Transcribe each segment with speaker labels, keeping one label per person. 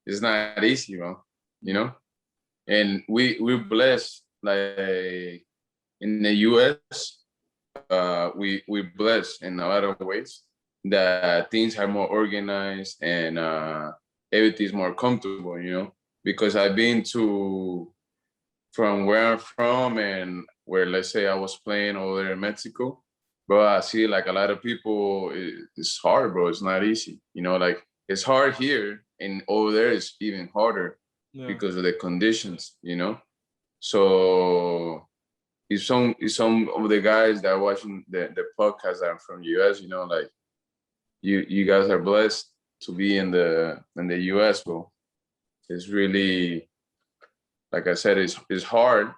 Speaker 1: it's not easy, bro. You know, and we're blessed. Like in the U.S., we're blessed in a lot of ways that things are more organized and everything's more comfortable. You know, because I've been to from where I'm from and where, let's say, I was playing over there in Mexico, bro, I see like a lot of people, it's hard, bro. It's not easy. You know, like it's hard here and over there it's even harder
Speaker 2: Yeah.
Speaker 1: because of the conditions, you know? So if some of the guys that are watching the podcast that are from the US, you know, like you guys are blessed to be in the US, bro. It's really, like I said, it's hard.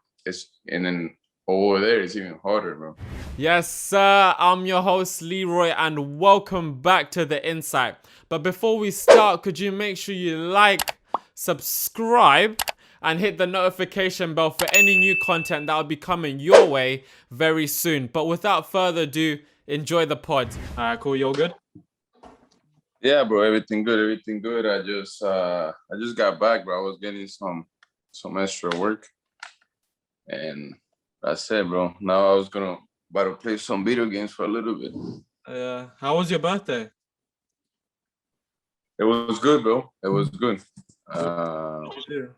Speaker 1: And then over there it's even harder, bro.
Speaker 2: Yes, sir. I'm your host, Leroy, and welcome back to The Insight. But before we start, could you make sure you like, subscribe, and hit the notification bell for any new content that will be coming your way very soon. But without further ado, enjoy the pod. All right, cool. You all good?
Speaker 1: Yeah, bro, everything good, everything good. I just got back, bro. I was getting some extra work, and that's it, bro. Now I was gonna about to play some video games for a little bit.
Speaker 2: How was your birthday?
Speaker 1: It was good, bro. It was good.
Speaker 2: What did you do?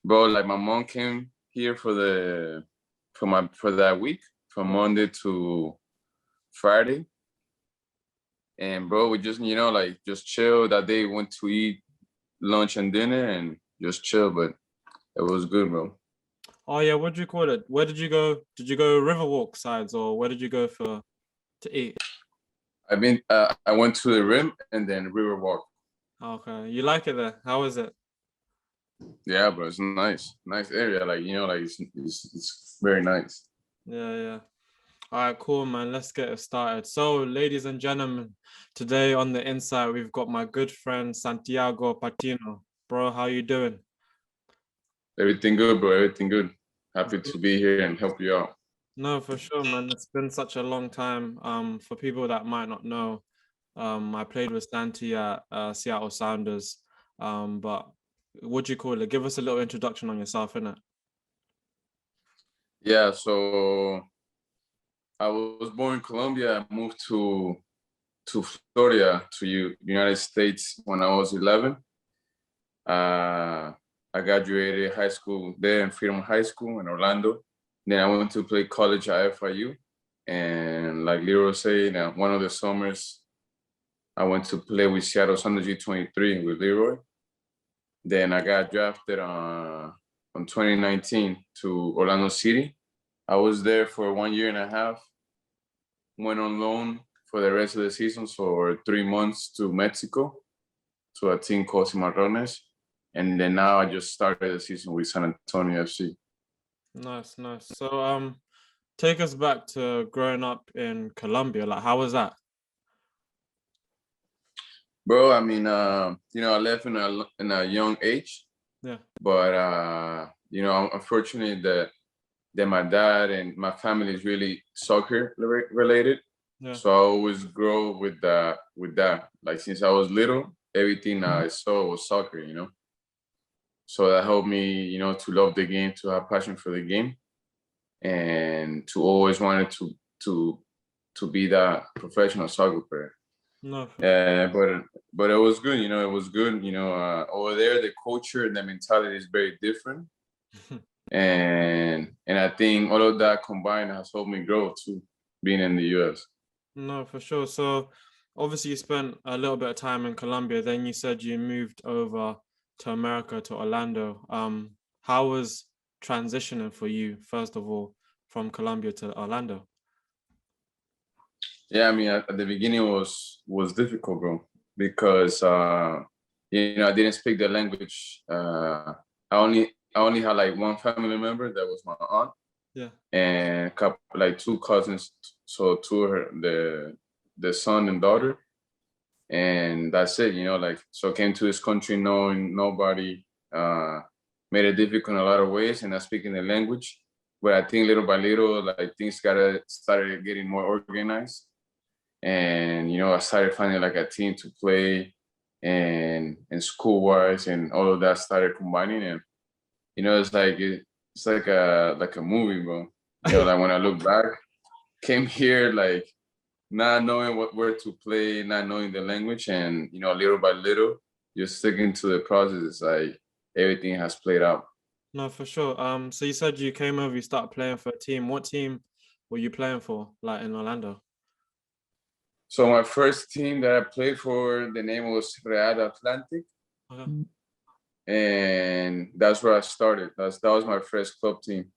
Speaker 1: Bro, like my mom came here for that week, from Monday to Friday. And bro, we just, like just chill that day, went to eat lunch and dinner and just chill, but it was good, bro.
Speaker 2: Oh yeah, what did you call it? Where did you go? Did you go Riverwalk sides or where did you go to eat?
Speaker 1: I went to the Rim and then Riverwalk.
Speaker 2: Okay, you like it there? How is it?
Speaker 1: Yeah, bro, it's nice area. Like, like it's very nice.
Speaker 2: Yeah. All right, cool, man. Let's get it started. So, ladies and gentlemen, today on the inside, we've got my good friend Santiago Patiño. Bro, how you doing?
Speaker 1: Everything good, bro. Everything good. Happy to be here and help you out.
Speaker 2: No, for sure, man. It's been such a long time. For people that might not know, I played with Santi at Seattle Sounders. But what do you call it? Give us a little introduction on yourself, innit?
Speaker 1: Yeah, so I was born in Colombia. I moved to Florida, to United States when I was 11. I graduated high school there in Freedom High School in Orlando. Then I went to play college at FIU. And like Leroy said, one of the summers, I went to play with Seattle Sounders G23 with Leroy. Then I got drafted on 2019 to Orlando City. I was there for 1 year and a half. Went on loan for the rest of the season, so for 3 months to Mexico to a team called Cimarrones. And then now I just started the season with San Antonio FC.
Speaker 2: Nice. So, take us back to growing up in Colombia. Like, how was that?
Speaker 1: Bro, I mean, I left in a young age.
Speaker 2: Yeah.
Speaker 1: But unfortunately that my dad and my family is really soccer related.
Speaker 2: Yeah.
Speaker 1: So I always grow with that. Like since I was little, everything I saw was soccer, So that helped me, to love the game, to have passion for the game, and to always wanted to be that professional soccer player.
Speaker 2: No.
Speaker 1: But it was good, it was good. Over there, the culture, the mentality is very different. And I think all of that combined has helped me grow too, being in the US.
Speaker 2: No, for sure. So obviously you spent a little bit of time in Colombia, then you said you moved over to America, to Orlando. How was transitioning for you, first of all, from Colombia to Orlando?
Speaker 1: Yeah, I mean, at the beginning was difficult, bro, because I didn't speak the language. I only had like one family member that was my aunt.
Speaker 2: Yeah.
Speaker 1: And like two cousins, so two of the son and daughter, and that's it. Like, so I came to this country knowing nobody, made it difficult in a lot of ways, and not speaking the language. But I think little by little, like things started getting more organized, and I started finding like a team to play. and school wise, and all of that started combining. And it's like a movie, bro. Like when I look back, came here like not knowing where to play, not knowing the language, and little by little, you're sticking to the process. It's like everything has played out.
Speaker 2: No, for sure. So you said you came over, you started playing for a team. What team were you playing for, like in Orlando?
Speaker 1: So my first team that I played for, the name was Real Atlantic,
Speaker 2: Okay.
Speaker 1: and that's where I started. That was my first club team.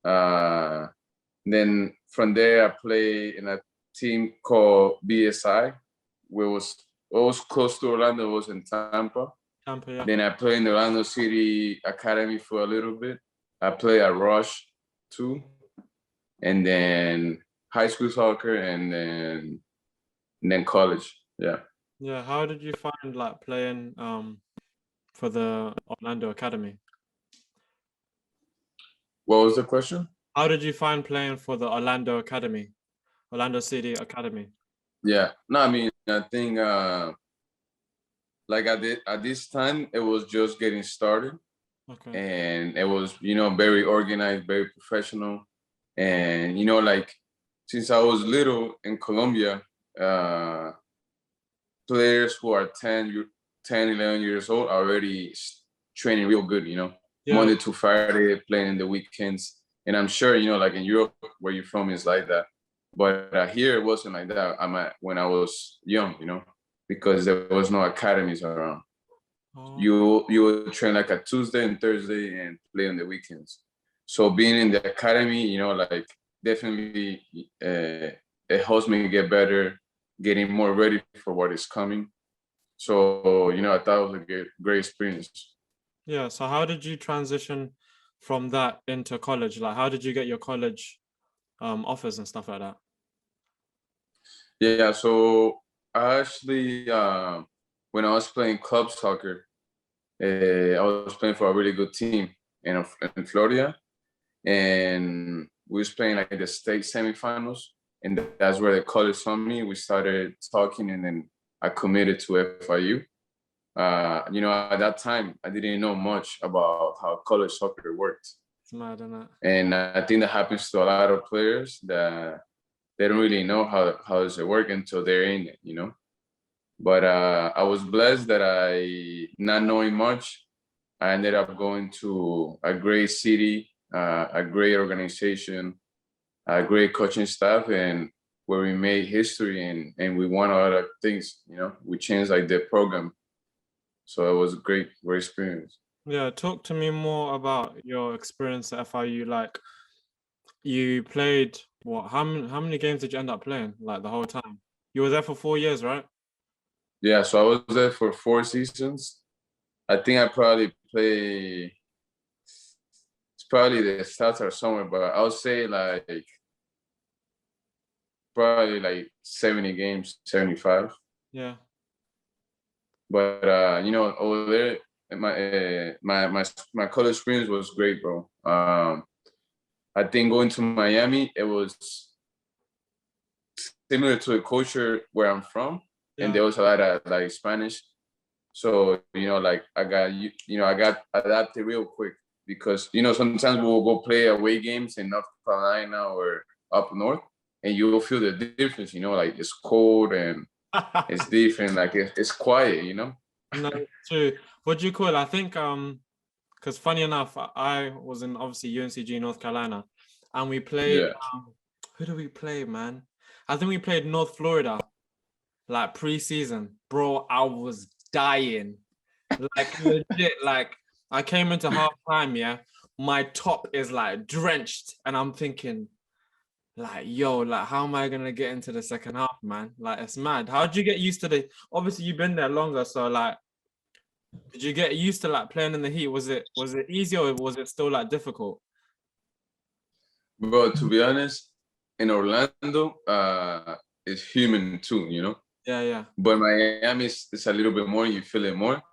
Speaker 1: Then from there, I played in a team called BSI, where it was close to Orlando. It was in Tampa.
Speaker 2: Tampa, yeah.
Speaker 1: Then I played in the Orlando City Academy for a little bit. I played at Rush too, and then high school soccer, and then college. Yeah.
Speaker 2: Yeah. How did you find like playing for the Orlando Academy?
Speaker 1: What was the question?
Speaker 2: How did you find playing for the Orlando Academy, Orlando City Academy?
Speaker 1: Yeah. No, I mean, I think like at this time it was just getting started,
Speaker 2: Okay.
Speaker 1: and it was very organized, very professional, and like since I was little in Colombia, players who are 11 years old are already training real good,
Speaker 2: Yeah.
Speaker 1: Monday to Friday, playing in the weekends. And I'm sure, like in Europe, where you're from, is like that. But here, it wasn't like that. When I was young, because there was no academies around.
Speaker 2: Oh,
Speaker 1: You would train like a Tuesday and Thursday and play on the weekends. So being in the academy, like definitely it helps me get better, getting more ready for what is coming. So I thought it was a great experience.
Speaker 2: yeah. So how did you transition from that into college? Like, how did you get your college offers and stuff like that?
Speaker 1: Yeah, so I actually when I was playing club soccer, I was playing for a really good team in Florida, and we was playing like the state semifinals, and that's where the college saw me. We started talking, and then I committed to FIU. At that time, I didn't know much about how college soccer worked,
Speaker 2: It's mad, isn't it?
Speaker 1: and I think that happens to a lot of players that they don't really know how does it work until they're in it. But I was blessed that not knowing much, I ended up going to a great city, a great organization, a great coaching staff, and where we made history and we won a lot of things. We changed like the program, so it was a great experience.
Speaker 2: Yeah, talk to me more about your experience at FIU. Like, you played what? How many games did you end up playing? Like the whole time? You were there for 4 years, right?
Speaker 1: Yeah, so I was there for 4 seasons. I think I probably play. It's probably the stats are somewhere, but I'll say like probably like 70 games, 75.
Speaker 2: Yeah.
Speaker 1: But over there, my college experience was great, bro. I think going to Miami, it was similar to a culture where I'm from, and
Speaker 2: Yeah.
Speaker 1: there was a lot of like Spanish. So like I got adapted real quick because sometimes we'll go play away games in North Carolina or up north, and you will feel the difference. Like it's cold and it's different. Like it's quiet.
Speaker 2: No, it's true. What do you call it? I think because funny enough, I was in obviously UNCG North Carolina, and we played.
Speaker 1: Yeah.
Speaker 2: Who do we play, man? I think we played North Florida, like pre-season. Bro, I was dying, like legit. Like I came into half time, yeah. My top is like drenched, and I'm thinking, like, yo, like, how am I gonna get into the second half, man? Like, it's mad. How did you get used to the? Obviously, you've been there longer, so like, did you get used to like playing in the heat? Was it easy or was it still like difficult?
Speaker 1: But to be honest, in Orlando, it's human too.
Speaker 2: Yeah, yeah.
Speaker 1: But Miami is a little bit more. You feel it more.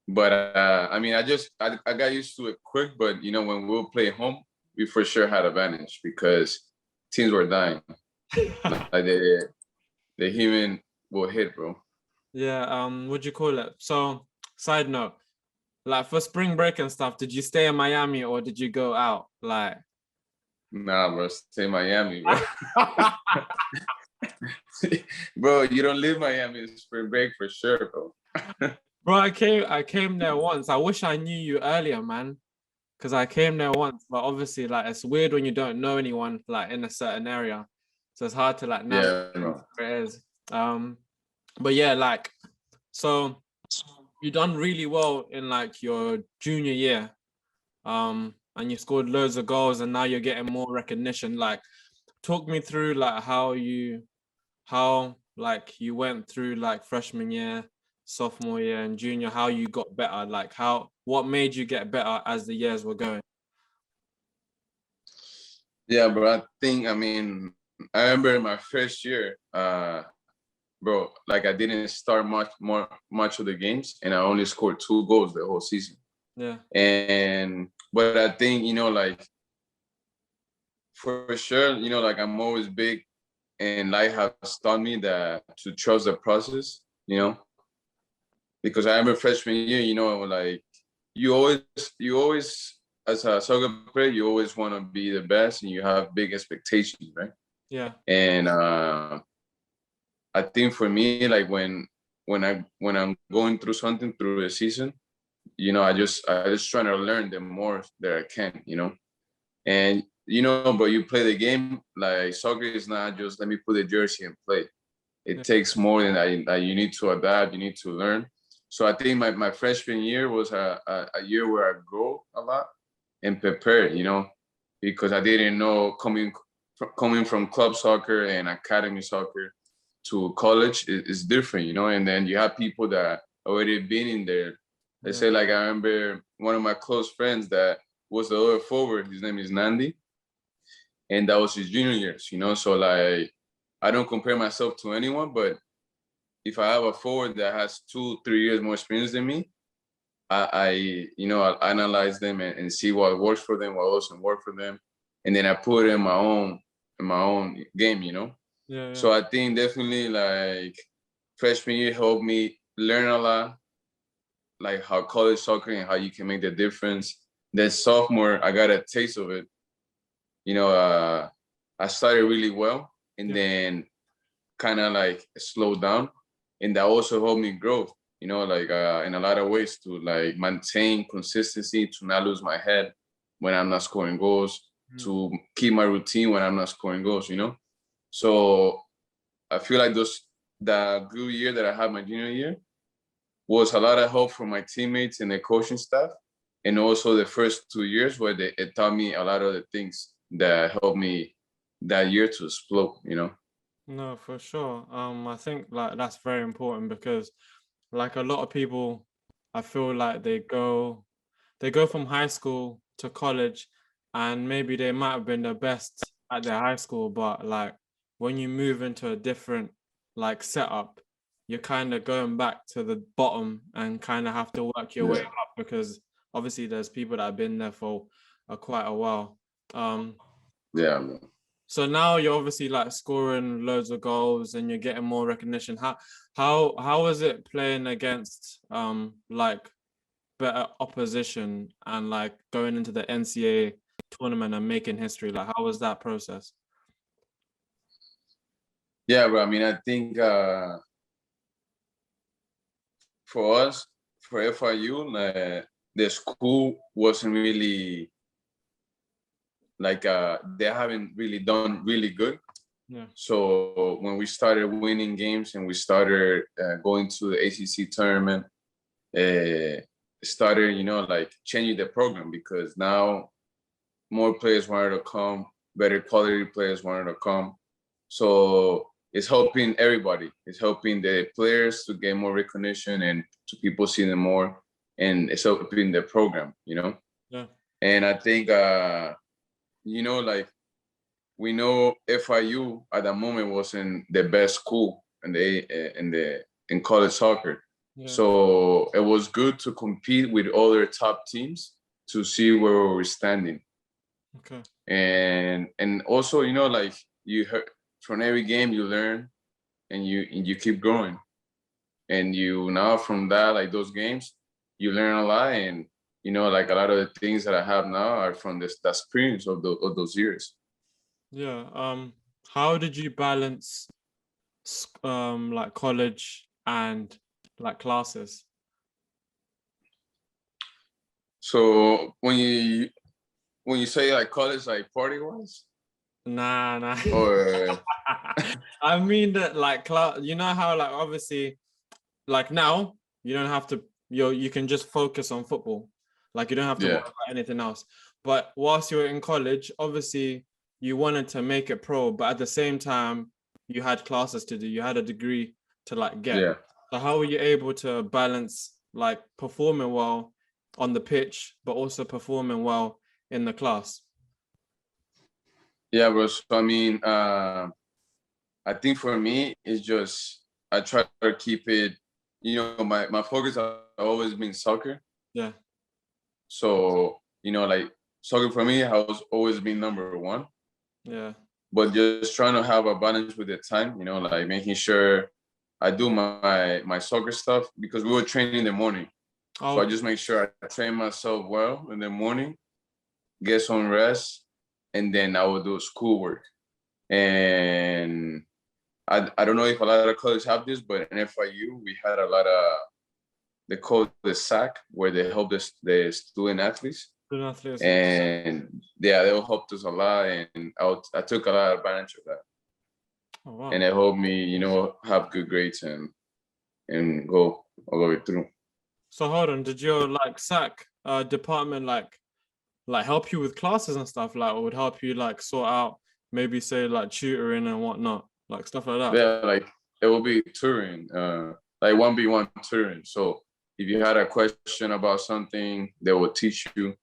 Speaker 1: But I mean, I got used to it quick. But when we'll play home, we for sure had advantage because teams were dying. Like the human will hit, bro.
Speaker 2: Yeah, what do you call it? So, side note, like for spring break and stuff, did you stay in Miami or did you go out? Like,
Speaker 1: Nah, bro, stay Miami, bro. Bro, you don't leave Miami in spring break for sure, bro.
Speaker 2: bro, I came there once. I wish I knew you earlier, man. Because I came there once, but obviously, like, it's weird when you don't know anyone, like, in a certain area. So it's hard to, like, navigate
Speaker 1: Yeah, bro.
Speaker 2: where it is. But yeah, like, so you done really well in, like, your junior year. And you scored loads of goals, and now you're getting more recognition. Like, talk me through, like, how, like, you went through, like, freshman year, sophomore year, and junior, how you got better. Like, what made you get better as the years were going?
Speaker 1: Yeah, bro. I mean, I remember in my first year, bro, like I didn't start much of the games, and I only scored 2 goals the whole season.
Speaker 2: Yeah.
Speaker 1: And but I think, like for sure, like I'm always big, and life has taught me that to trust the process, because I remember freshman year, like you always you always as a soccer player, you always want to be the best, and you have big expectations, right?
Speaker 2: Yeah.
Speaker 1: And I think for me, like when I'm going through something through the season, I just trying to learn the more that I can, and but you play the game. Like soccer is not just let me put the jersey and play. It
Speaker 2: Yeah.
Speaker 1: takes more than that. You need to adapt. You need to learn. So I think my freshman year was a year where I grew a lot and prepared, because I didn't know coming from club soccer and academy soccer to college is different, and then you have people that already been in there. They
Speaker 2: Yeah.
Speaker 1: say, like, I remember one of my close friends that was the other forward. His name is Nandi, and that was his junior years, so like I don't compare myself to anyone, but if I have a forward that has 2-3 years more experience than me, I analyze them and see what works for them, what doesn't work for them, and then I put it in my own game,
Speaker 2: Yeah. Yeah.
Speaker 1: So I think definitely like freshman year helped me learn a lot, like how college soccer and how you can make the difference. Then sophomore, I got a taste of it. I started really well, and
Speaker 2: Yeah.
Speaker 1: then kind of like slowed down, and that also helped me grow. Like in a lot of ways to like maintain consistency, to not lose my head when I'm not scoring goals,
Speaker 2: Mm.
Speaker 1: to keep my routine when I'm not scoring goals. So I feel like the good year that I had my junior year was a lot of help from my teammates and the coaching staff, and also the first 2 years where it taught me a lot of the things that helped me that year to explode.
Speaker 2: No, for sure. I think like that's very important because like a lot of people, I feel like they go from high school to college and maybe they might have been the best at their high school, but like when you move into a different like setup, you're kind of going back to the bottom and kind of have to work your way
Speaker 1: Yeah,
Speaker 2: up because obviously there's people that have been there for quite a while. Um,
Speaker 1: yeah, man.
Speaker 2: so now you're obviously like scoring loads of goals and you're getting more recognition. How is it playing against like better opposition and like going into the NCAA tournament and making history? Like how was that process?
Speaker 1: Yeah, bro. I mean, I think for us, for FIU, the school wasn't really like they haven't really done really good.
Speaker 2: Yeah.
Speaker 1: So when we started winning games and we started going to the ACC tournament, uh, started like changing the program, because now more players wanted to come, better quality players wanted to come. So it's helping everybody. It's helping the players to get more recognition and to people see them more, and it's helping the program.
Speaker 2: Yeah.
Speaker 1: And I think like we know FIU at that moment wasn't the best school in college soccer.
Speaker 2: Yeah.
Speaker 1: So it was good to compete with other top teams to see where we were standing.
Speaker 2: Okay.
Speaker 1: And also, like you heard from every game you learn and you keep growing. and you now from that, like those games, you learn a lot. And like a lot of the things that I have now are from that experience of those years.
Speaker 2: Yeah. How did you balance like college and like classes?
Speaker 1: So when you say like college, like party wise,
Speaker 2: Nah.
Speaker 1: or
Speaker 2: I mean that like you know how like obviously like now you don't have to you can just focus on football. Like you don't have to worry
Speaker 1: yeah,
Speaker 2: about anything else. But whilst you were in college, obviously you wanted to make it pro, but at the same time you had classes to do. You had a degree to like get.
Speaker 1: yeah,
Speaker 2: So how were you able to balance like performing well on the pitch, but also performing well in the class?
Speaker 1: yeah, bro. So I mean, I think for me, it's just I try to keep it. My focus has always been soccer.
Speaker 2: Yeah.
Speaker 1: So like soccer for me has always been number one.
Speaker 2: Yeah.
Speaker 1: But just trying to have a balance with the time. Like making sure I do my soccer stuff because we were training in the morning.
Speaker 2: Oh,
Speaker 1: So I
Speaker 2: okay.
Speaker 1: just make sure I train myself well in the morning, get some rest, and then I will do schoolwork. And I don't know if a lot of colleges have this, but in FIU, we had a lot of, they call it the SAC, where they help the student athletes.
Speaker 2: Student athletes, yeah.
Speaker 1: And yeah, they helped us a lot. And I took a lot of advantage of that.
Speaker 2: Oh, wow.
Speaker 1: And it helped me, have good grades and go all the way through.
Speaker 2: So hold on, did your like SAC department like help you with classes and stuff, like, or would help you like sort out maybe say like tutoring and whatnot, like stuff like that?
Speaker 1: Yeah, like it will be touring, like 1v1 touring. So if you had a question about something, they will teach you.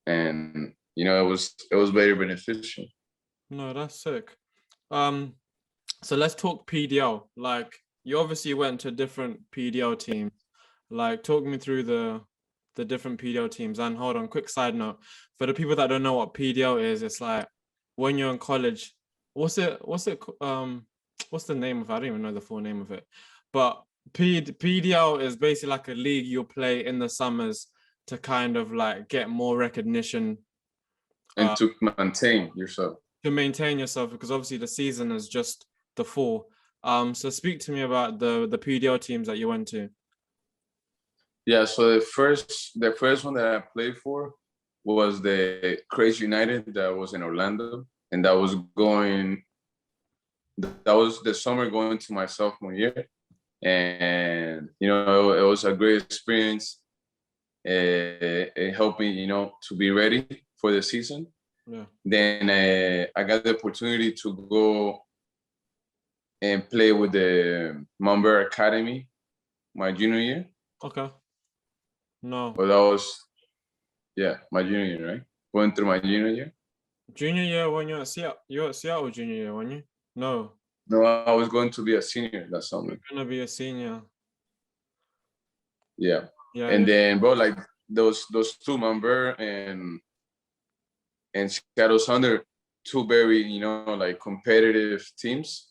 Speaker 1: And it was very beneficial.
Speaker 2: No, that's sick. So let's talk PDL. Like you obviously went to different PDL teams. Like talk me through the different PDL teams. And hold on, quick side note. For the people that don't know what PDL is, it's like when you're in college, what's what's the name of it? I don't even know the full name of it. But PDL is basically like a league you'll play in the summers to kind of like get more recognition
Speaker 1: And to maintain yourself.
Speaker 2: to maintain yourself, because obviously the season is just the fall. So speak to me about the PDL teams that you went to.
Speaker 1: Yeah, so the first one that I played for was the Crazy United that was in Orlando, and that was the summer going to my sophomore year. And it was a great experience. It helped me to be ready for the season.
Speaker 2: Yeah.
Speaker 1: Then I got the opportunity to go and play with the Mumber Academy my junior year.
Speaker 2: Okay. No.
Speaker 1: But that was, yeah, my junior year, right? Going through my junior year.
Speaker 2: Junior year when you're at Seattle, you're at Seattle junior year, weren't you? No.
Speaker 1: No, I was going to be a senior that summer.
Speaker 2: You're gonna be a senior.
Speaker 1: Yeah.
Speaker 2: Yeah,
Speaker 1: And
Speaker 2: yeah.
Speaker 1: then, bro, like those two Mumber and Seattle Thunder, two very, like competitive teams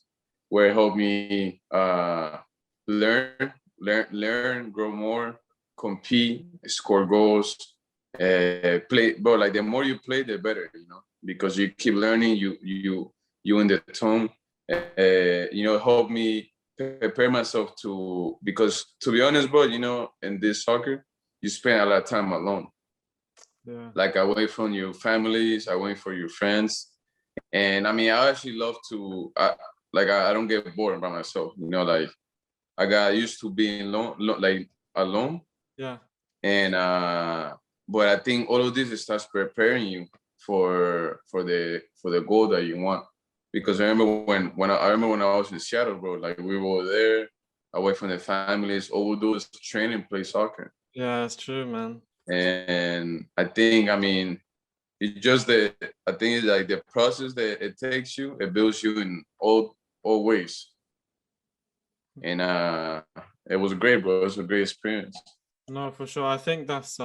Speaker 1: where it helped me learn, grow more, compete, score goals, play. But like the more you play, the better, because you keep learning, you in the tone. Help me prepare myself because to be honest, bro, in this soccer, you spend a lot of time alone.
Speaker 2: Yeah.
Speaker 1: Like away from your families, away from your friends. And I mean, I actually love to, I don't get bored by myself, like I got used to being alone.
Speaker 2: Yeah.
Speaker 1: And, but I think all of this starts preparing you for the goal that you want. Because I remember when I was in Seattle, bro, like we were there away from the families, all we do is train and play soccer.
Speaker 2: Yeah, that's true, man.
Speaker 1: And I think, I mean, it's just I think it's like the process that it takes you, it builds you in all ways. And it was great, bro. It was a great experience.
Speaker 2: No, for sure. I think that's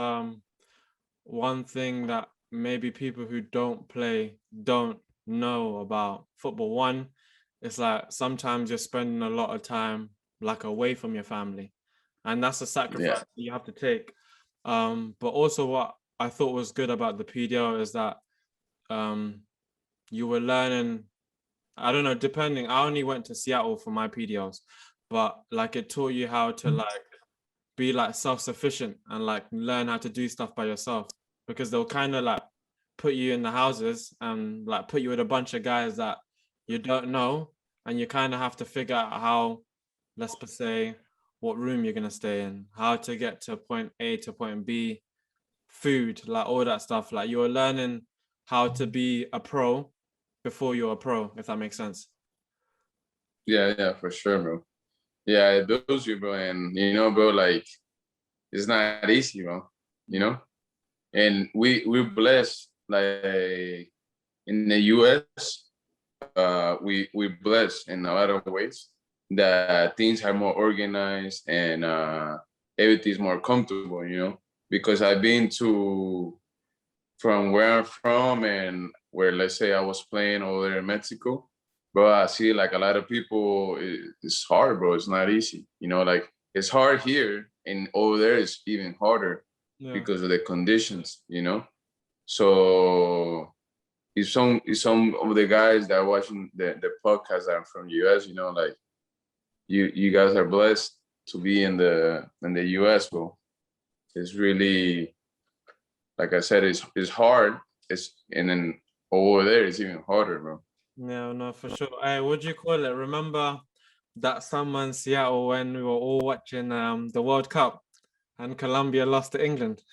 Speaker 2: one thing that maybe people who don't play don't know about football. One, it's like sometimes you're spending a lot of time like away from your family, and that's a sacrifice
Speaker 1: Yeah.
Speaker 2: that you have to take. But also what I thought was good about the PDL is that you were learning. I don't know, depending. I only went to Seattle for my PDLs, but like it taught you how to like be like self-sufficient and like learn how to do stuff by yourself, because they'll kind of like put you in the houses and like put you with a bunch of guys that you don't know, and you kind of have to figure out how, let's say, what room you're gonna stay in, how to get to point A to point B, food, like all that stuff. Like you're learning how to be a pro before you're a pro, if that makes sense.
Speaker 1: Yeah, for sure, bro. Yeah, it builds you, bro. And you know, bro, like it's not easy, bro. You know? And we're blessed, like in the US, we're blessed in a lot of ways that things are more organized and everything's more comfortable, you know, because I've been to from where I'm from and where, let's say, I was playing over there in Mexico, bro. I see like a lot of people, it's hard, bro. It's not easy, you know, like it's hard here and over there it's even harder
Speaker 2: Yeah.
Speaker 1: because of the conditions, you know. So if some of the guys that are watching the podcast that are from US, you know, like you guys are blessed to be in the US, bro. It's really, like I said, it's hard. And then over there it's even harder, bro.
Speaker 2: Yeah, no, for sure. Hey, what do you call it? Remember that summer in Seattle when we were all watching the World Cup and Colombia lost to England?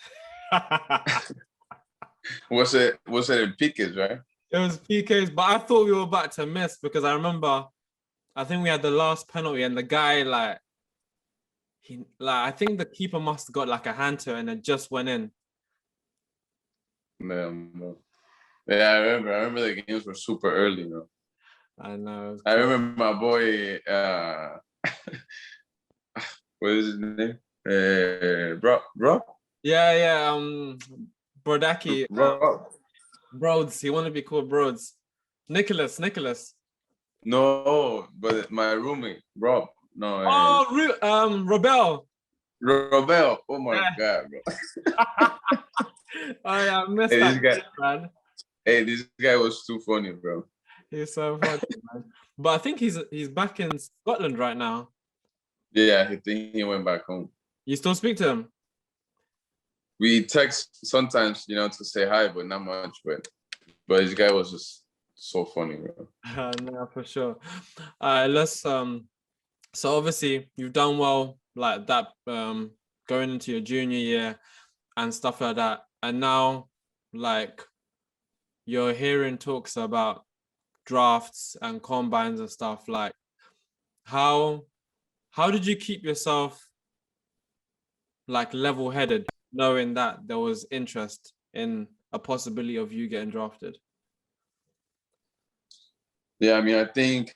Speaker 1: Was it in Piquets, right?
Speaker 2: It was PKs, but I thought we were about to miss because I remember I think we had the last penalty and the guy I think the keeper must have got like a hand to it and it just went in.
Speaker 1: No. Yeah, I remember the games were super early, bro.
Speaker 2: I know.
Speaker 1: I remember my boy what is his name? Bro.
Speaker 2: Yeah. Brodacki,
Speaker 1: Bro.
Speaker 2: Broads. He wanted to be called Broads. Nicholas.
Speaker 1: No, but my roommate, Rob. No,
Speaker 2: Oh, Robel.
Speaker 1: Robel. Oh my
Speaker 2: Yeah.
Speaker 1: God, bro.
Speaker 2: I missed
Speaker 1: Hey,
Speaker 2: that,
Speaker 1: this guy.
Speaker 2: man.
Speaker 1: Hey, this guy was too funny, bro.
Speaker 2: He's so funny, man. But I think he's back in Scotland right now.
Speaker 1: Yeah, I think he went back home.
Speaker 2: You still speak to him?
Speaker 1: We text sometimes, you know, to say hi, but not much. But this guy was just so funny, bro.
Speaker 2: No, for sure. Let's so obviously you've done well like that going into your junior year and stuff like that. And now like you're hearing talks about drafts and combines and stuff. Like how did you keep yourself like level-headed knowing that there was interest in a possibility of you getting drafted?
Speaker 1: Yeah, I mean, I think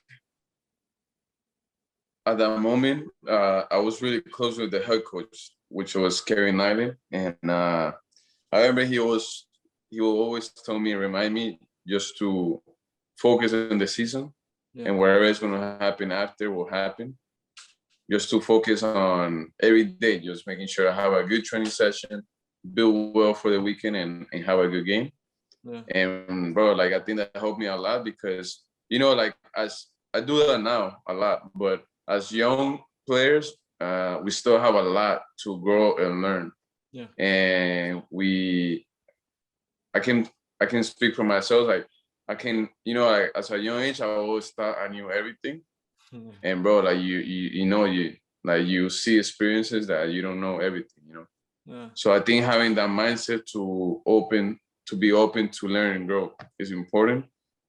Speaker 1: at that moment, I was really close with the head coach, which was Kerry Nyland. And I remember he will always tell me, remind me just to focus on the season, and whatever is going to happen after will happen. Just to focus on every day, just making sure I have a good training session, build well for the weekend, and have a good game.
Speaker 2: Yeah.
Speaker 1: And bro, like I think that helped me a lot because, you know, like as I do that now a lot, but as young players, we still have a lot to grow and learn.
Speaker 2: Yeah.
Speaker 1: And I can speak for myself. Like I can, you know, like as a young age, I always thought I knew everything. And bro, like you know, you see experiences that you don't know everything, you know.
Speaker 2: Yeah.
Speaker 1: So I think having that mindset to be open to learn and grow is important.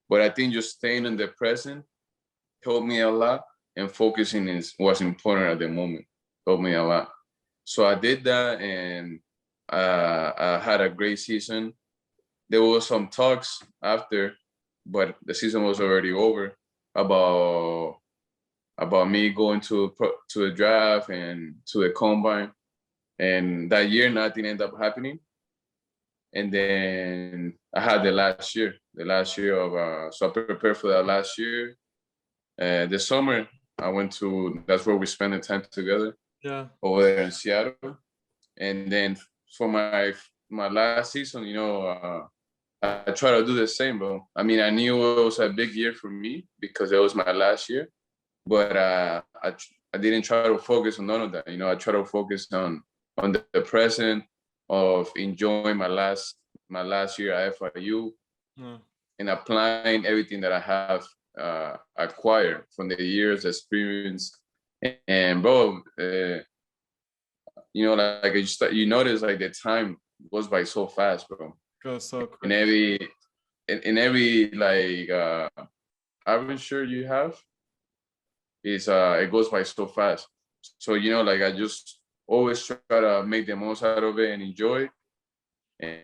Speaker 1: But I think just staying in the present helped me a lot, and focusing is what's important at the moment. Helped me a lot. So I did that, and I had a great season. There was some talks after, but the season was already over about me going to a draft and to a combine. And that year, nothing ended up happening. And then I had the last year of, so I prepared for that last year. The summer, That's where we spent the time together.
Speaker 2: Yeah.
Speaker 1: Over there in Seattle. And then for my last season, I try to do the same, bro. I mean, I knew it was a big year for me because it was my last year, but I didn't try to focus on none of that. I try to focus on the present of enjoying my last year at FIU and applying everything that I have acquired from the years experience. And bro, you notice like the time goes by so fast, bro.
Speaker 2: Goes so quick.
Speaker 1: In every like adventure you have, it goes by so fast. So like I just always try to make the most out of it and enjoy it.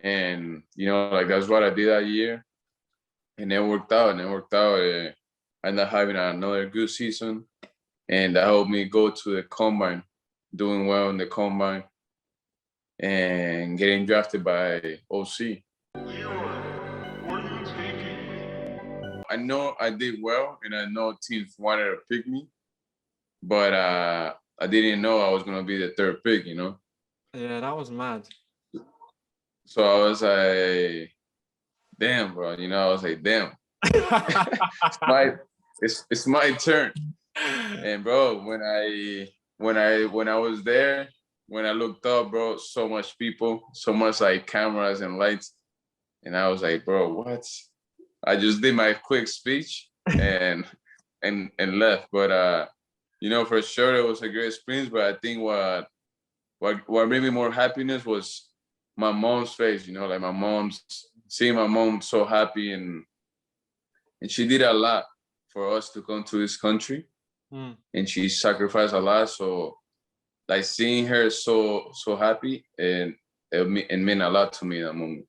Speaker 1: And like that's what I did that year, and it worked out. I ended up having another good season, and that helped me go to the combine, doing well in the combine, and getting drafted by OC. I know I did well, and I know teams wanted to pick me, but I didn't know I was gonna be the third pick.
Speaker 2: Yeah, that was mad.
Speaker 1: So I was like, damn, bro. I was like, damn. it's my turn. And bro, when I was there, when I looked up, bro, so much people, so much like cameras and lights, and I was like, bro, what? I just did my quick speech and left. But for sure it was a great experience. But I think what made me more happiness was my mom's face. Like seeing my mom so happy, and she did a lot for us to come to this country, and she sacrificed a lot. So like seeing her so happy, and it meant a lot to me that moment.